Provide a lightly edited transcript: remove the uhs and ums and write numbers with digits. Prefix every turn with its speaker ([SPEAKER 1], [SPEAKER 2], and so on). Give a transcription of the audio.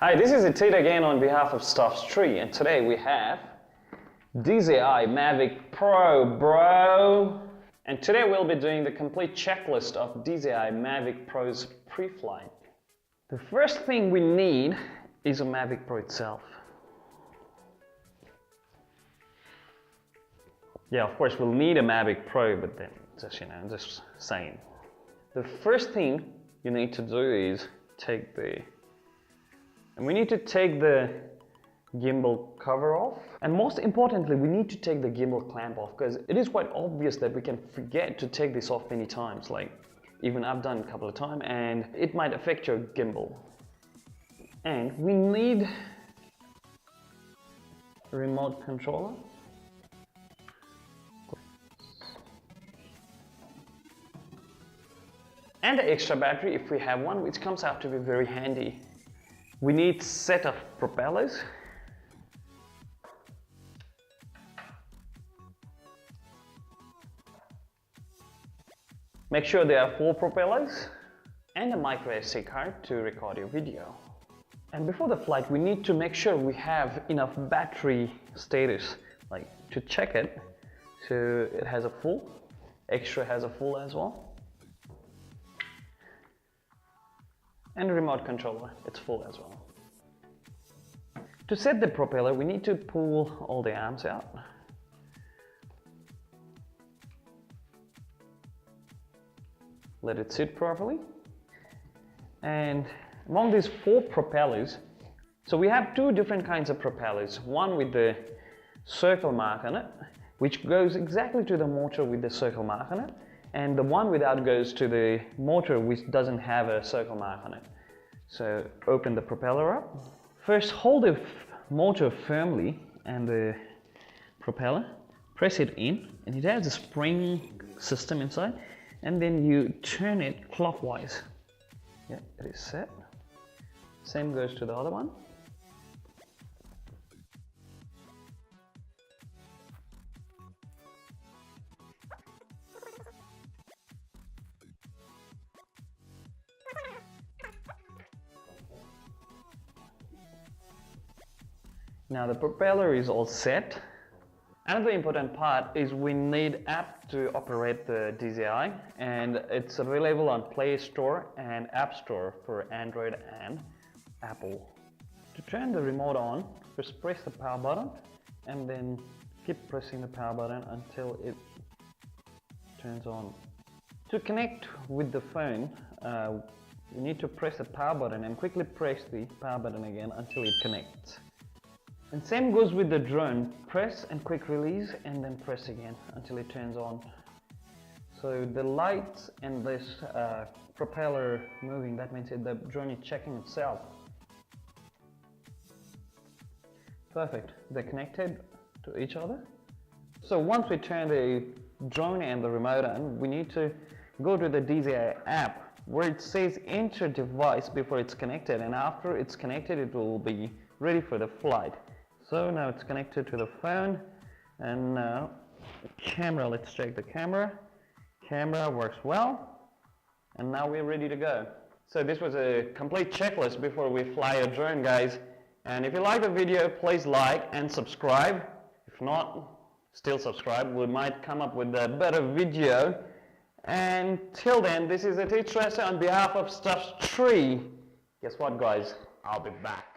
[SPEAKER 1] Hi, this is Atit again on behalf of Stuff's Tree, and today we have DJI Mavic Pro, bro! And today we'll be doing the complete checklist of DJI Mavic Pro's pre-flight. The first thing we need is a Mavic Pro itself. Yeah, of course we'll need a Mavic Pro, but then just saying. The first thing you need to do is we need to take the gimbal cover off, and most importantly we need to take the gimbal clamp off, because it is quite obvious that we can forget to take this off many times, like even I've done a couple of times, and it might affect your gimbal. And we need a remote controller, and an extra battery if we have one, which comes out to be very handy. We need a set of propellers, make sure there are 4 propellers, and a micro SD card to record your video. And before the flight we need to make sure we have enough battery status, like to check it, so it has a full, extra has a full as well. And a remote controller, it's full as well. To set the propeller, we need to pull all the arms out. Let it sit properly. And among these 4 propellers, so we have 2 different kinds of propellers. One with the circle mark on it, which goes exactly to the motor with the circle mark on it. And the one without goes to the motor which doesn't have a circle mark on it. So open the propeller up. First hold the motor firmly and the propeller, press it in, and it has a spring system inside, and then you turn it clockwise. Yeah, it is set. Same goes to the other one. Now the propeller is all set. Another important part is we need app to operate the DJI, and it's available on Play Store and App Store for Android and Apple. To turn the remote on, first press the power button and then keep pressing the power button until it turns on. To connect with the phone, you need to press the power button and quickly press the power button again until it connects. And same goes with the drone. Press and quick release and then press again until it turns on. So the lights and this propeller moving, that means the drone is checking itself. Perfect, they're connected to each other. So once we turn the drone and the remote on, we need to go to the DJI app where it says enter device before it's connected, and after it's connected it will be ready for the flight. So now it's connected to the phone, and now the camera, let's check the camera. Camera works well, and now we're ready to go. So this was a complete checklist before we fly a drone, guys. And if you like the video, please like and subscribe. If not, still subscribe. We might come up with a better video. And till then, this is Atit on behalf of Stuff's Tree. Guess what, guys? I'll be back.